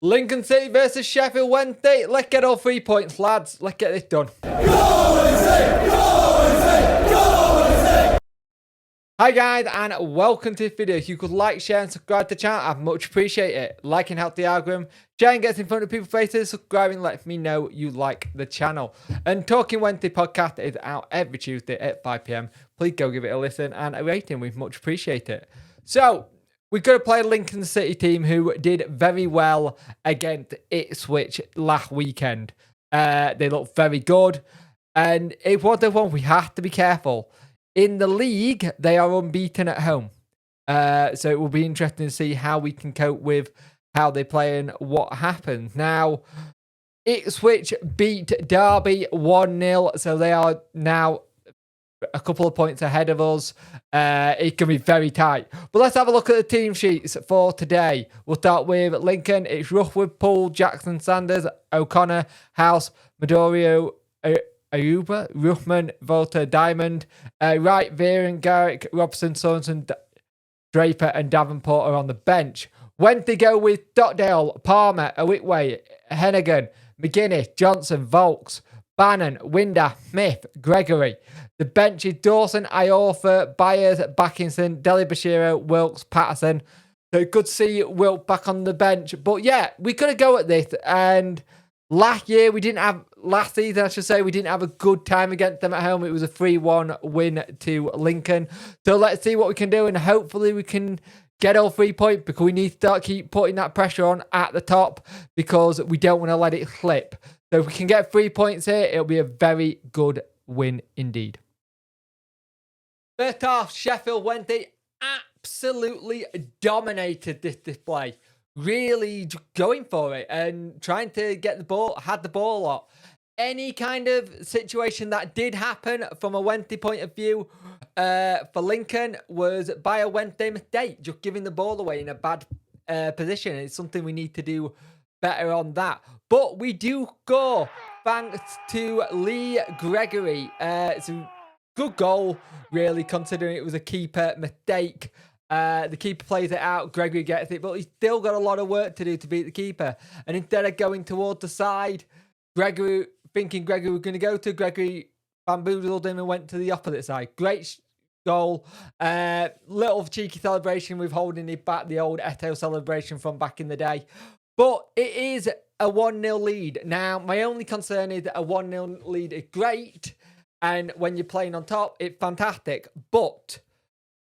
Lincoln City versus Sheffield Wednesday. Let's get all 3 points, lads. Let's get this done. Hi guys, and welcome to this video. If you could like, share, and subscribe to the channel, I'd much appreciate it. Liking helps the algorithm, sharing gets in front of people's faces, subscribing lets me know you like the channel. And Talking Wednesday podcast is out every Tuesday at 5 PM. Please go give it a listen and a rating. We'd much appreciate it. So, we're going to play a Lincoln City team who did very well against Ipswich last weekend. They looked very good, and it was the one we have to be careful. In the league, they are unbeaten at home. So it will be interesting to see how we can cope with how they play and what happens. Now, Ipswich beat Derby 1-0, so they are now a couple of points ahead of us. It can be very tight. But let's have a look at the team sheets for today. We'll start with Lincoln. It's Rushwood, Poole, Jackson, Sanders, O'Connor, House, Madorio, Ayuba, Ruffman, Volta, Diamond, Wright, Viren, Garrick, Robson, Sorensen, Draper, and Davenport are on the bench. When they go with Stockdale, Palmer, Owitway, Hennigan, McGuinness, Johnson, Volks, Bannon, Winder, Smith, Gregory. The bench is Dawson, Iorfa, Byers, Backinson, Deli Bashiro, Wilkes, Patterson. So good to see Wilk back on the bench. But yeah, we could have go at this. And last season, I should say, we didn't have a good time against them at home. It was a 3-1 win to Lincoln. So let's see what we can do. And hopefully we can get all 3 points, because we need to keep putting that pressure on at the top, because we don't want to let it slip. So if we can get 3 points here, it'll be a very good win indeed. First half, Sheffield Wednesday absolutely dominated this display. Really going for it and trying to get the ball, had the ball a lot. Any kind of situation that did happen from a Wednesday point of view for Lincoln was by a Wednesday mistake, just giving the ball away in a bad position. It's something we need to do better on that. But we do go thanks to Lee Gregory. It's a good goal, really, considering it was a keeper mistake. The keeper plays it out, Gregory gets it, but he's still got a lot of work to do to beat the keeper. And instead of going towards the side, Gregory was going to go to, Gregory bamboozled him and went to the opposite side. Great goal. Little cheeky celebration with holding it back, the old Eto celebration from back in the day. But it is a 1-0 lead. Now, my only concern is that a 1-0 lead is great, and when you're playing on top, it's fantastic. But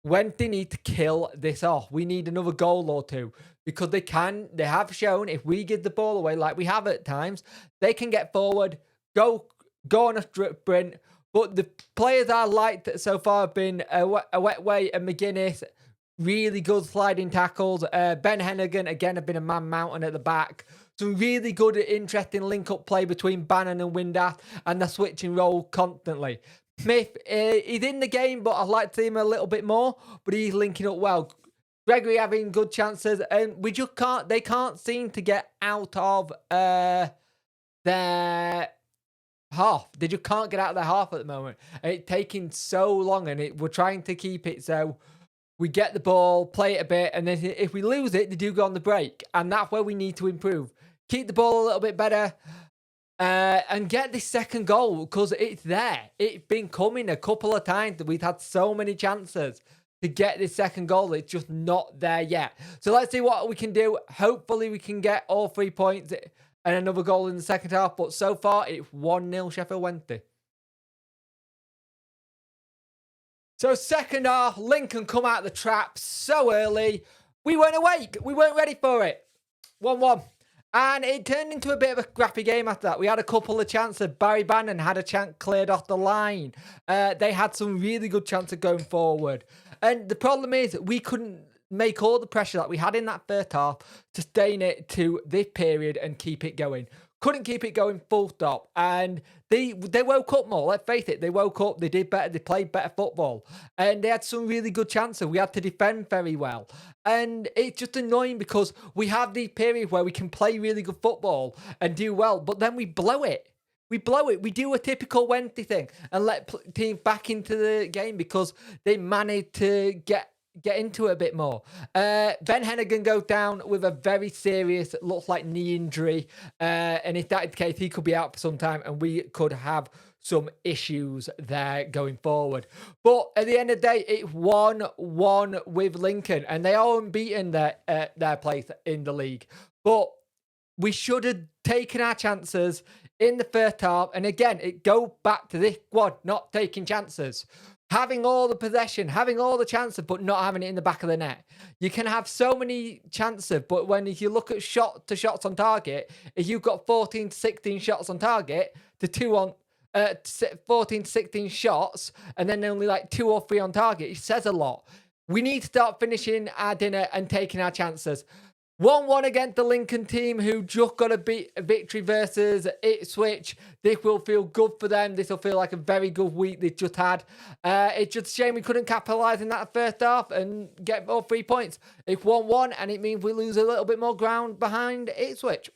when they need to kill this off, we need another goal or two, because they have shown if we give the ball away like we have at times, they can get forward, go on a sprint. But the players I liked so far have been Owitway and McGuinness. Really good sliding tackles. Ben Hennigan, again, have been a man mountain at the back. Some really good, interesting link-up play between Bannon and Winder, and they're switching role constantly. Smith, he's in the game, but I'd like to see him a little bit more, but he's linking up well. Gregory having good chances, and they can't seem to get out of their half. They just can't get out of their half at the moment. And it's taking so long, and we're trying to keep it so we get the ball, play it a bit, and then if we lose it, they do go on the break. And that's where we need to improve. Keep the ball a little bit better and get this second goal, because it's there. It's been coming a couple of times. We've had so many chances to get this second goal. It's just not there yet. So let's see what we can do. Hopefully we can get all 3 points and another goal in the second half. But so far, it's 1-0 Sheffield Wednesday. So second half, Lincoln come out of the trap so early. We weren't awake. We weren't ready for it. 1-1. And it turned into a bit of a scrappy game after that. We had a couple of chances. Barry Bannon had a chance cleared off the line. They had some really good chances going forward. And the problem is we couldn't make all the pressure that we had in that first half to sustain it to this period and keep it going. Couldn't keep it going full stop. And they woke up more. Let's face it. They woke up. They did better. They played better football. And they had some really good chances. We had to defend very well. And it's just annoying, because we have these periods where we can play really good football and do well, but then we blow it. We blow it. We do a typical Wednesday thing and let teams back into the game, because they managed to get get into it a bit more. Ben Hennigan goes down with a very serious, looks like knee injury. And if that is the case, he could be out for some time and we could have some issues there going forward. But at the end of the day, it's 1-1 with Lincoln and they are unbeaten their place in the league. But we should have taken our chances in the first half. And again, it goes back to this squad not taking chances. Having all the possession, having all the chances, but not having it in the back of the net. You can have so many chances, but when if you look at shots on target, if you've got 14 to 16 shots on target to 14 to 16 shots, and then only like 2 or 3 on target, it says a lot. We need to start finishing our dinner and taking our chances. 1-1 against the Lincoln team who just got a victory versus Ipswich. This will feel good for them. This will feel like a very good week they've just had. It's just a shame we couldn't capitalise in that first half and get all 3 points. It's 1-1 and it means we lose a little bit more ground behind Ipswich.